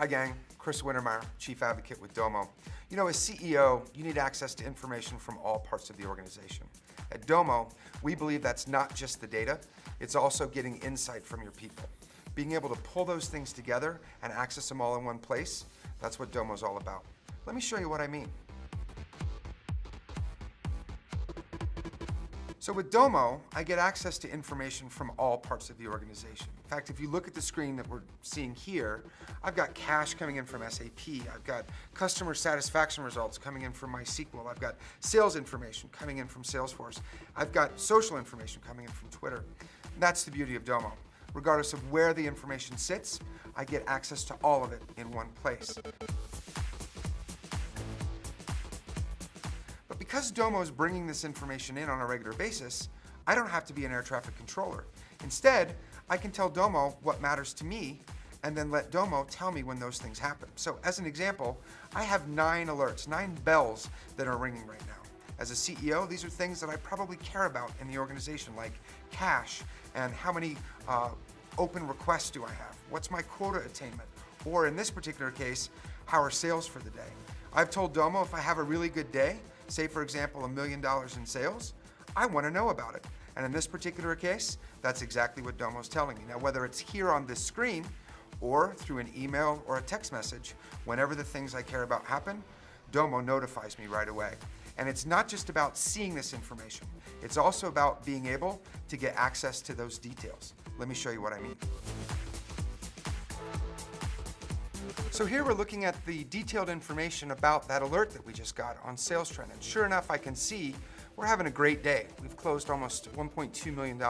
Hi gang, Chris Wintermeyer, Chief Advocate with Domo. You know, as CEO, you need access to information from all parts of the organization. At Domo, we believe that's not just the data, it's also getting insight from your people. Being able to pull those things together and access them all in one place, that's what Domo's all about. Let me show you what I mean. So with Domo, I get access to information from all parts of the organization. In fact, if you look at the screen that we're seeing here, I've got cash coming in from SAP, I've got customer satisfaction results coming in from MySQL, I've got sales information coming in from Salesforce, I've got social information coming in from Twitter. That's the beauty of Domo. Regardless of where the information sits, I get access to all of it in one place. But because Domo is bringing this information in on a regular basis, I don't have to be an air traffic controller. Instead, I can tell Domo what matters to me and then let Domo tell me when those things happen. So as an example, I have 9 alerts, 9 bells that are ringing right now. As a CEO, these are things that I probably care about in the organization, like cash and how many open requests do I have? What's my quota attainment? Or in this particular case, how are sales for the day? I've told Domo if I have a really good day, say for example $1 million in sales, I want to know about it. And in this particular case, that's exactly what Domo's telling me. Now whether it's here on this screen or through an email or a text message, whenever the things I care about happen, Domo notifies me right away. And it's not just about seeing this information, it's also about being able to get access to those details. Let me show you what I mean. So here we're looking at the detailed information about that alert that we just got on sales trend. And sure enough, I can see we're having a great day. We've closed almost $1.2 million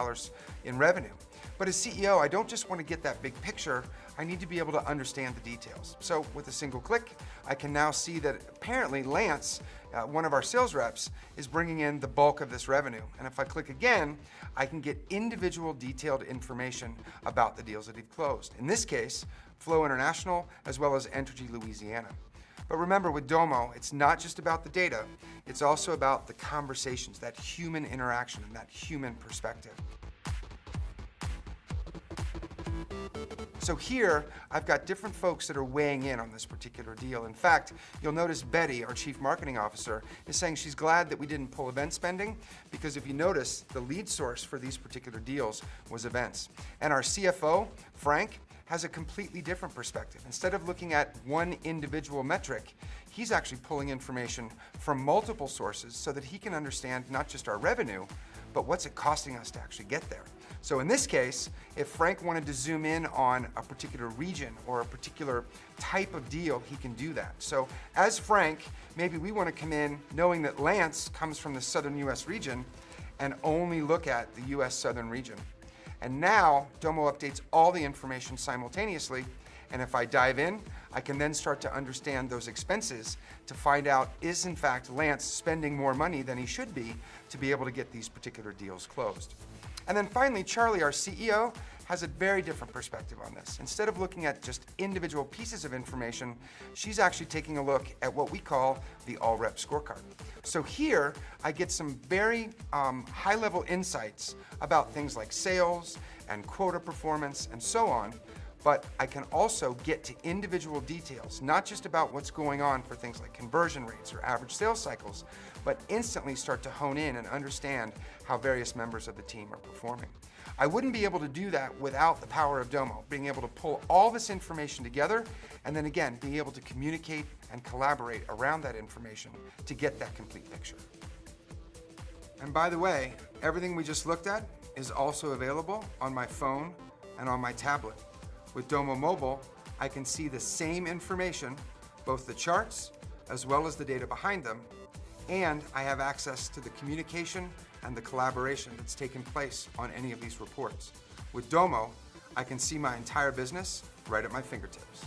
in revenue. But as CEO, I don't just want to get that big picture, I need to be able to understand the details. So with a single click, I can now see that apparently Lance, one of our sales reps, is bringing in the bulk of this revenue. And if I click again, I can get individual detailed information about the deals that he've closed. In this case, Flow International, as well as Entergy Louisiana. But remember, with Domo, it's not just about the data, it's also about the conversations, that human interaction and that human perspective. So here, I've got different folks that are weighing in on this particular deal. In fact, you'll notice Betty, our Chief Marketing Officer, is saying she's glad that we didn't pull event spending, because if you notice, the lead source for these particular deals was events. And our CFO, Frank, has a completely different perspective. Instead of looking at one individual metric, he's actually pulling information from multiple sources so that he can understand not just our revenue, but what's it costing us to actually get there. So in this case, if Frank wanted to zoom in on a particular region or a particular type of deal, he can do that. So as Frank, maybe we want to come in knowing that Lance comes from the southern US region and only look at the US southern region. And now Domo updates all the information simultaneously, and if I dive in, I can then start to understand those expenses to find out, is in fact Lance spending more money than he should be to be able to get these particular deals closed. And then finally, Charlie, our CEO, has a very different perspective on this. Instead of looking at just individual pieces of information, she's actually taking a look at what we call the all-rep scorecard. So here, I get some very high-level insights about things like sales and quota performance and so on, but I can also get to individual details, not just about what's going on for things like conversion rates or average sales cycles, but instantly start to hone in and understand how various members of the team are performing. I wouldn't be able to do that without the power of Domo, being able to pull all this information together and then again, being able to communicate and collaborate around that information to get that complete picture. And by the way, everything we just looked at is also available on my phone and on my tablet. With Domo Mobile, I can see the same information, both the charts as well as the data behind them, and I have access to the communication and the collaboration that's taken place on any of these reports. With Domo, I can see my entire business right at my fingertips.